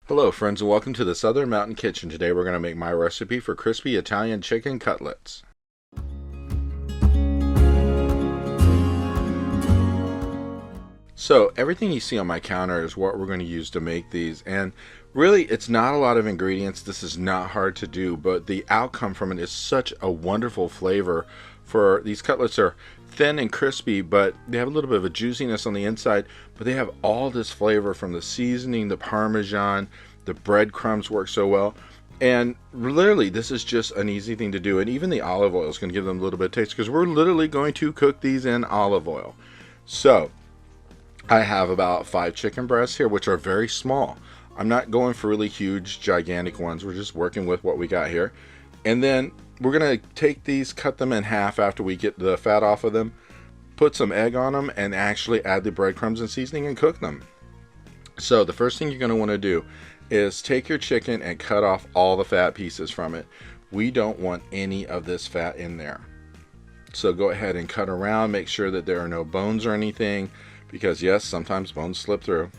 Hello friends and welcome to the Southern Mountain Kitchen. Today we're going to make my recipe for crispy Italian chicken cutlets. So everything you see on my counter is what we're going to use to make these, and really it's not a lot of ingredients. This is not hard to do, but the outcome from it is such a wonderful flavor. For these cutlets are thin and crispy, but they have a little bit of a juiciness on the inside, but they have all this flavor from the seasoning, the parmesan, the breadcrumbs work so well. And literally this is just an easy thing to do, and even the olive oil is going to give them a little bit of taste because we're literally going to cook these in olive oil. So I have about 5 chicken breasts here, which are very small. I'm not going for really huge, gigantic ones. We're just working with what we got here. And then we're going to take these, cut them in half after we get the fat off of them, put some egg on them, and actually add the breadcrumbs and seasoning and cook them. So the first thing you're going to want to do is take your chicken and cut off all the fat pieces from it. We don't want any of this fat in there. So go ahead and cut around, make sure that there are no bones or anything, because yes, sometimes bones slip through.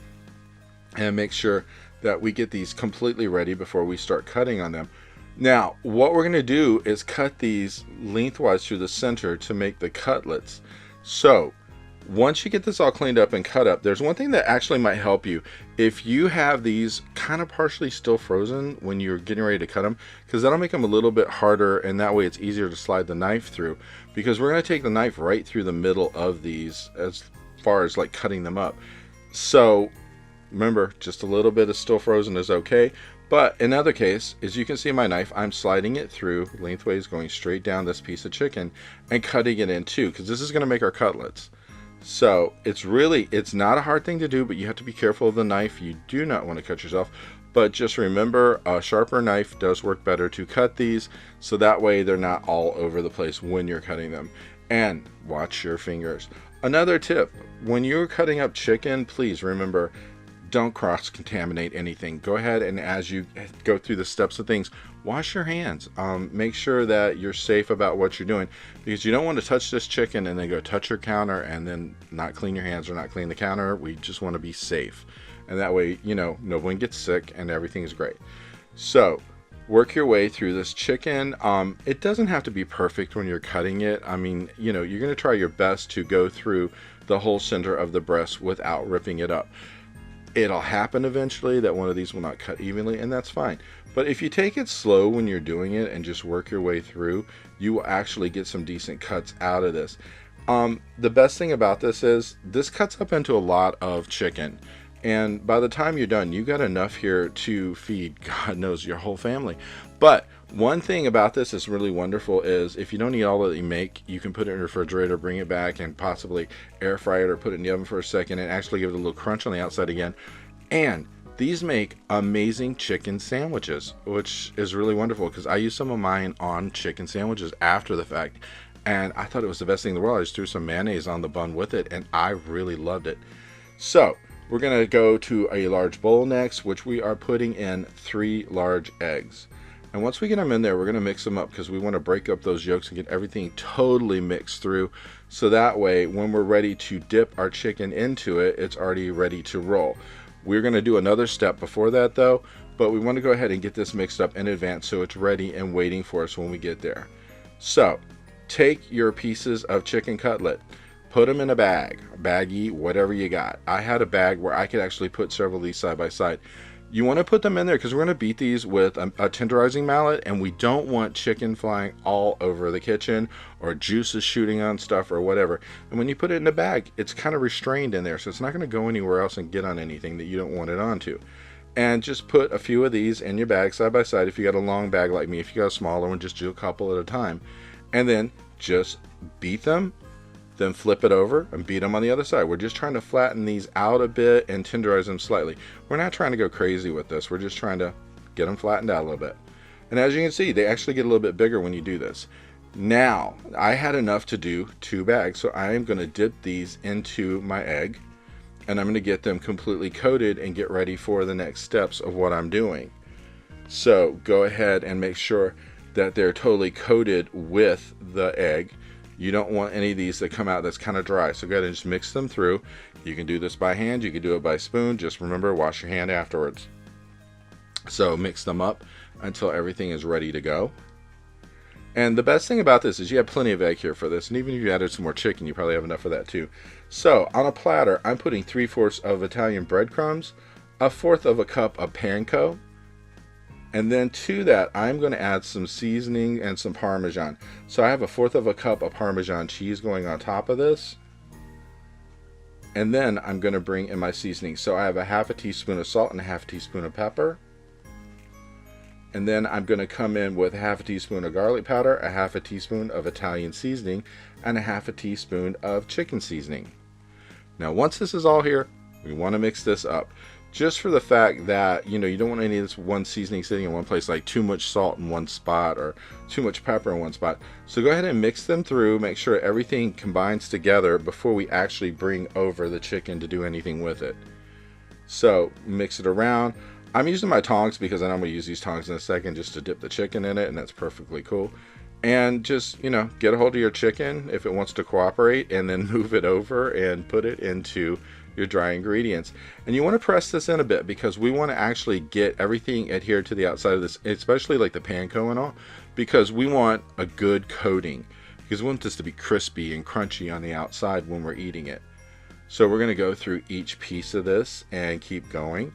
And make sure that we get these completely ready before we start cutting on them. Now, what we're going to do is cut these lengthwise through the center to make the cutlets. So once you get this all cleaned up and cut up, there's one thing that actually might help you. If you have these kind of partially still frozen when you're getting ready to cut them, because that'll make them a little bit harder, and that way it's easier to slide the knife through, because we're going to take the knife right through the middle of these as far as like cutting them up. So remember, just a little bit of still frozen is okay. But in other case, as you can see my knife, I'm sliding it through lengthways, going straight down this piece of chicken and cutting it in two, because this is going to make our cutlets. So it's not a hard thing to do, but you have to be careful of the knife. You do not want to cut yourself, but just remember, a sharper knife does work better to cut these, so that way they're not all over the place when you're cutting them. And watch your fingers. Another tip, when you're cutting up chicken, please remember, don't cross-contaminate anything. Go ahead and as you go through the steps of things, wash your hands. Make sure that you're safe about what you're doing, because you don't want to touch this chicken and then go touch your counter and then not clean your hands or not clean the counter. We just want to be safe, and that way, you know, no one gets sick and everything is great. So work your way through this chicken. It doesn't have to be perfect when you're cutting it. I mean, you know, you're going to try your best to go through the whole center of the breast without ripping it up. It'll happen eventually that one of these will not cut evenly, and that's fine. But if you take it slow when you're doing it and just work your way through, you will actually get some decent cuts out of this. The best thing about this is this cuts up into a lot of chicken, and by the time you're done, you got enough here to feed, God knows, your whole family. But one thing about this is really wonderful is if you don't eat all that you make, you can put it in the refrigerator, bring it back, and possibly air fry it or put it in the oven for a second and actually give it a little crunch on the outside again. And these make amazing chicken sandwiches, which is really wonderful, because I use some of mine on chicken sandwiches after the fact, and I thought it was the best thing in the world. I just threw some mayonnaise on the bun with it, and I really loved it. So we're going to go to a large bowl next, which we are putting in 3 large eggs. And once we get them in there, we're going to mix them up, because we want to break up those yolks and get everything totally mixed through. So that way, when we're ready to dip our chicken into it, it's already ready to roll. We're going to do another step before that though, but we want to go ahead and get this mixed up in advance so it's ready and waiting for us when we get there. So take your pieces of chicken cutlet, put them in a bag, a baggie, whatever you got. I had a bag where I could actually put several of these side by side. You want to put them in there because we're going to beat these with a tenderizing mallet, and we don't want chicken flying all over the kitchen or juices shooting on stuff or whatever. And when you put it in a bag, it's kind of restrained in there, so it's not going to go anywhere else and get on anything that you don't want it onto. And just put a few of these in your bag side by side. If you got a long bag like me, if you got a smaller one, just do a couple at a time. And then just beat them, then flip it over and beat them on the other side. We're just trying to flatten these out a bit and tenderize them slightly. We're not trying to go crazy with this. We're just trying to get them flattened out a little bit. And as you can see, they actually get a little bit bigger when you do this. Now, I had enough to do 2 bags, so I am going to dip these into my egg, and I'm going to get them completely coated and get ready for the next steps of what I'm doing. So go ahead and make sure that they're totally coated with the egg. You don't want any of these that come out that's kind of dry, so go ahead and just mix them through. You can do this by hand, you can do it by spoon. Just remember, wash your hand afterwards. So mix them up until everything is ready to go. And the best thing about this is you have plenty of egg here for this, and even if you added some more chicken, you probably have enough for that too. So on a platter, I'm putting 3/4 of Italian breadcrumbs, 1/4 of a cup of panko, and then to that I'm going to add some seasoning and some parmesan. So I have 1/4 of a cup of parmesan cheese going on top of this. And then I'm going to bring in my seasoning. So I have 1/2 teaspoon of salt and 1/2 teaspoon of pepper. And then I'm going to come in with 1/2 teaspoon of garlic powder, 1/2 teaspoon of Italian seasoning, and 1/2 teaspoon of chicken seasoning. Now once this is all here, we want to mix this up. Just for the fact that, you don't want any of this one seasoning sitting in one place, like too much salt in one spot or too much pepper in one spot. So go ahead and mix them through, make sure everything combines together before we actually bring over the chicken to do anything with it. So mix it around. I'm using my tongs because I know I'm going to use these tongs in a second just to dip the chicken in it, and that's perfectly cool. And just, get a hold of your chicken if it wants to cooperate, and then move it over and put it into your dry ingredients. And you want to press this in a bit because we want to actually get everything adhered to the outside of this, especially like the panko and all, because we want a good coating, because we want this to be crispy and crunchy on the outside when we're eating it. So we're going to go through each piece of this and keep going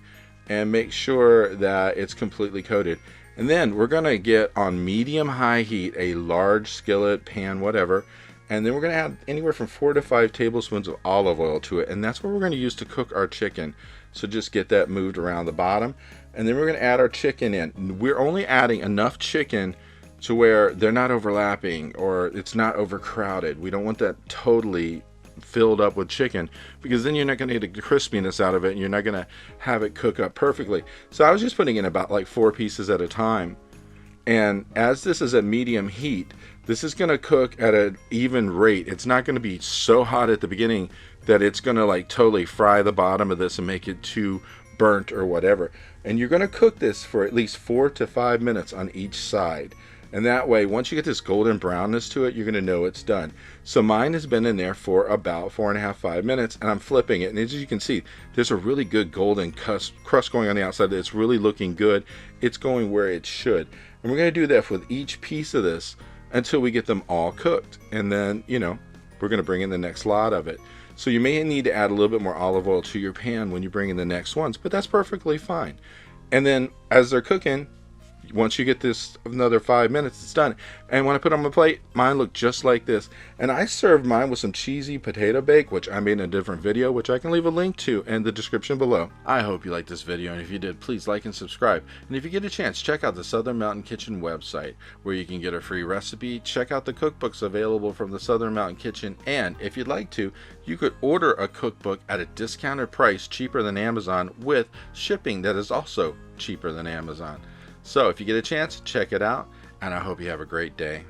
and make sure that it's completely coated. And then we're going to get on medium-high heat a large skillet, pan, whatever, and then we're going to add anywhere from 4 to 5 tablespoons of olive oil to it, and that's what we're going to use to cook our chicken. So just get that moved around the bottom, and then we're going to add our chicken in. We're only adding enough chicken to where they're not overlapping or it's not overcrowded. We don't want that totally filled up with chicken, because then you're not going to get the crispiness out of it and you're not going to have it cook up perfectly. So I was just putting in about like 4 pieces at a time, and as this is at medium heat, this is going to cook at an even rate. It's not going to be so hot at the beginning that it's going to like totally fry the bottom of this and make it too burnt or whatever. And you're going to cook this for at least 4 to 5 minutes on each side. And that way, once you get this golden brownness to it, you're going to know it's done. So mine has been in there for about 4.5, 5 minutes, and I'm flipping it. And as you can see, there's a really good golden crust going on the outside. It's really looking good. It's going where it should. And we're going to do that with each piece of this until we get them all cooked. And then, we're going to bring in the next lot of it. So you may need to add a little bit more olive oil to your pan when you bring in the next ones, but that's perfectly fine. And then as they're cooking, once you get this another 5 minutes, it's done. And when I put it on my plate, mine look just like this. And I served mine with some cheesy potato bake, which I made in a different video, which I can leave a link to in the description below. I hope you liked this video, and if you did, please like and subscribe. And if you get a chance, check out the Southern Mountain Kitchen website, where you can get a free recipe, check out the cookbooks available from the Southern Mountain Kitchen, and if you'd like to, you could order a cookbook at a discounted price, cheaper than Amazon, with shipping that is also cheaper than Amazon. So if you get a chance, check it out, and I hope you have a great day.